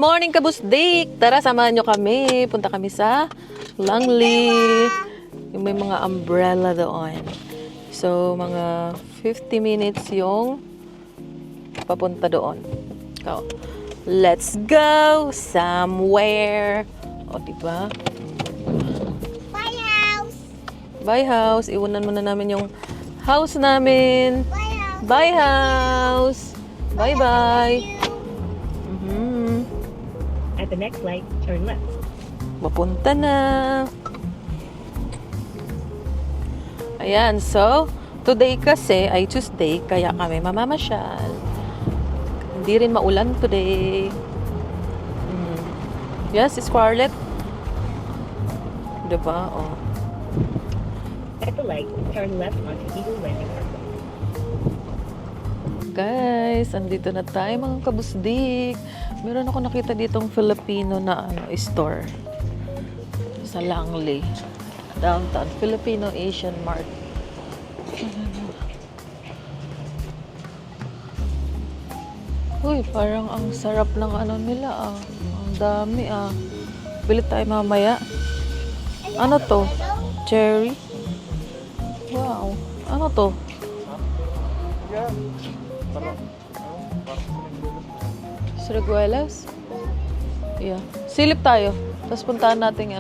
Morning kabusdik! Tara, samahan nyo kami. Punta kami sa Langley. Yung may mga umbrella doon. So, mga 50 minutes yung papunta doon. So, let's go somewhere. O, diba? Bye house. Bye house. Iwanan muna namin yung house namin. Bye house. Bye house. Bye-bye. At the next light, turn left. Mapunta na. Ayan, so, today kasi ay Tuesday, kaya kami mamamasyal. Hindi rin maulan today. Yes, Scarlett? Diba? Oh. At the light, turn left onto Eagle Landing Parkway. Guys, andito na tayo mga kabusdik. Meron ako nakita ditong Filipino na store sa Langley. Downtown. Filipino Asian Mart. Uy, parang ang sarap ng nila Ang dami Bili tayo mamaya. Ano to? Cherry? Wow. Ano to? Siriguelas? Yeah. Silip tayo. Tapos puntahan natin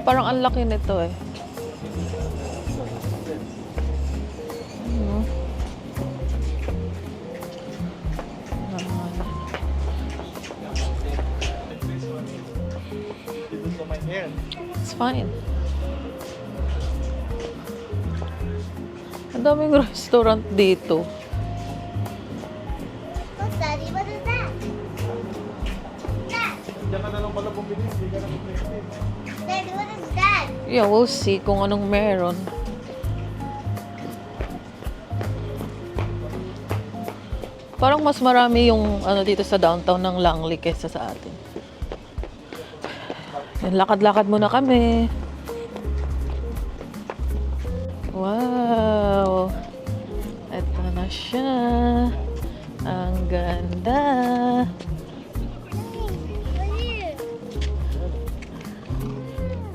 parang ang laki nito eh. It's fine. Ang daming restaurant dito. What's Daddy? What is that? Dad. Daddy, what is that? Yeah, we'll see kung anong meron. Parang mas marami yung dito sa downtown ng Langley kaysa sa atin. Yan, lakad-lakad muna kami. Wow! Ito na siya. Ang ganda.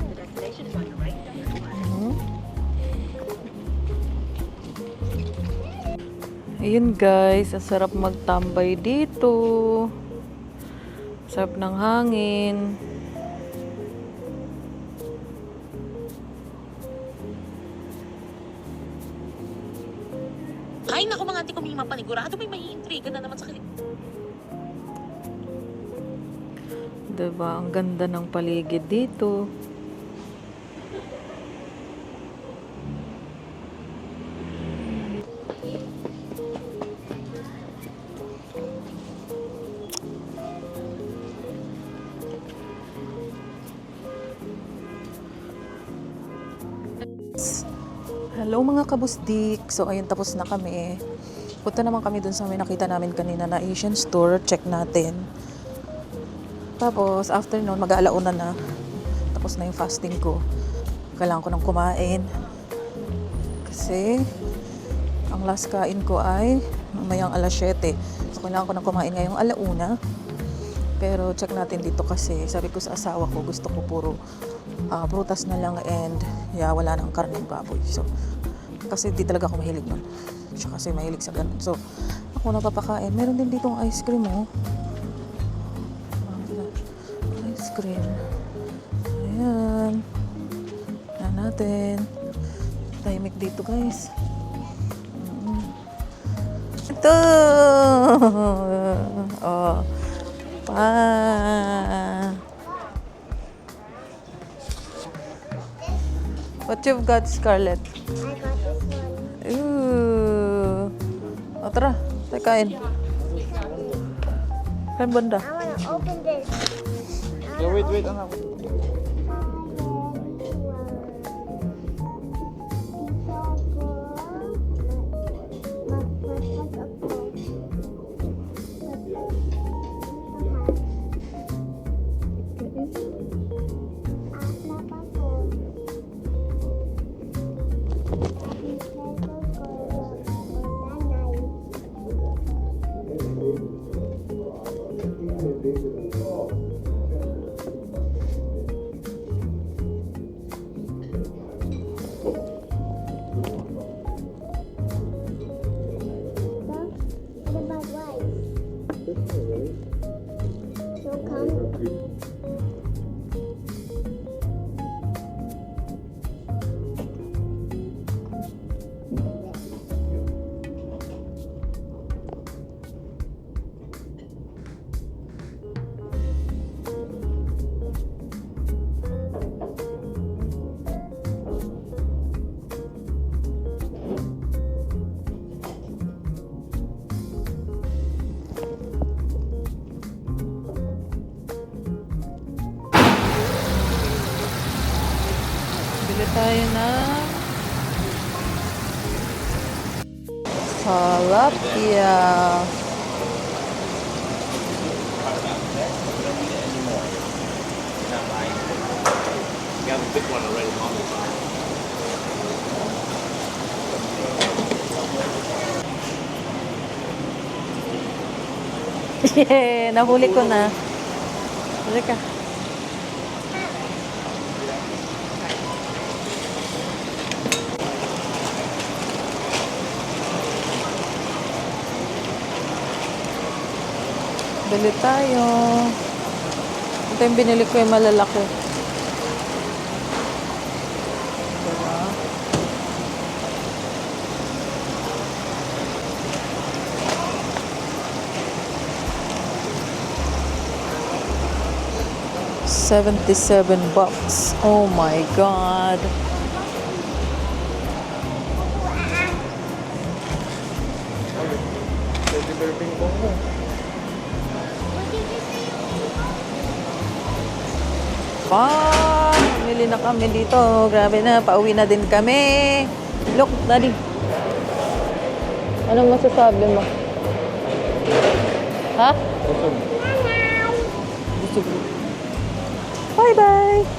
The destination is on your right. Ayun guys, ang sarap magtambay dito. Sarap ng hangin. Ay, naku mga ate, kumima panigurado may maiintriga na naman sa kanila. Diba? Ang ganda ng paligid dito. Hello mga kabusdik. So ayun, tapos na kami. Punta naman kami dun sa may nakita namin kanina na Asian store. Check natin. Tapos after noon, mag-aalauna na. Tapos na yung fasting ko. Kailangan ko nang kumain. Kasi ang last kain ko ay mamayang alas 7. So kailangan ko nang kumain ngayong alauna. Pero check natin dito kasi sabi ko sa asawa ko, gusto ko puro prutas na lang and wala nang karneng baboy. So, kasi di talaga ako mahilig nun. Siya kasi mahilig sa ganun. So, ako napapakain. Meron din ditong ice cream, Ice cream. Ayan. Ayan natin. Tahimik dito, guys. Ito! Oh. What you've got, Scarlett? I got this one. Ooh. O, tara. Tayo kain. Kain banda. I want to open this. Yeah, wait, anak. So come. Bili tayo ng Salapia. You have a big one already. Yeah, nahuli ko na. Huli ka. Bili tayo. Ito yung binili ko yung malalaki. Diba? $77. Oh my God. Pwede bear ping pong mo. Mili na kami dito. Grabe na, pauwi na din kami. Look, Daddy. Anong masasabi mo? Ha? Awesome. Gusto ko. Bye-bye!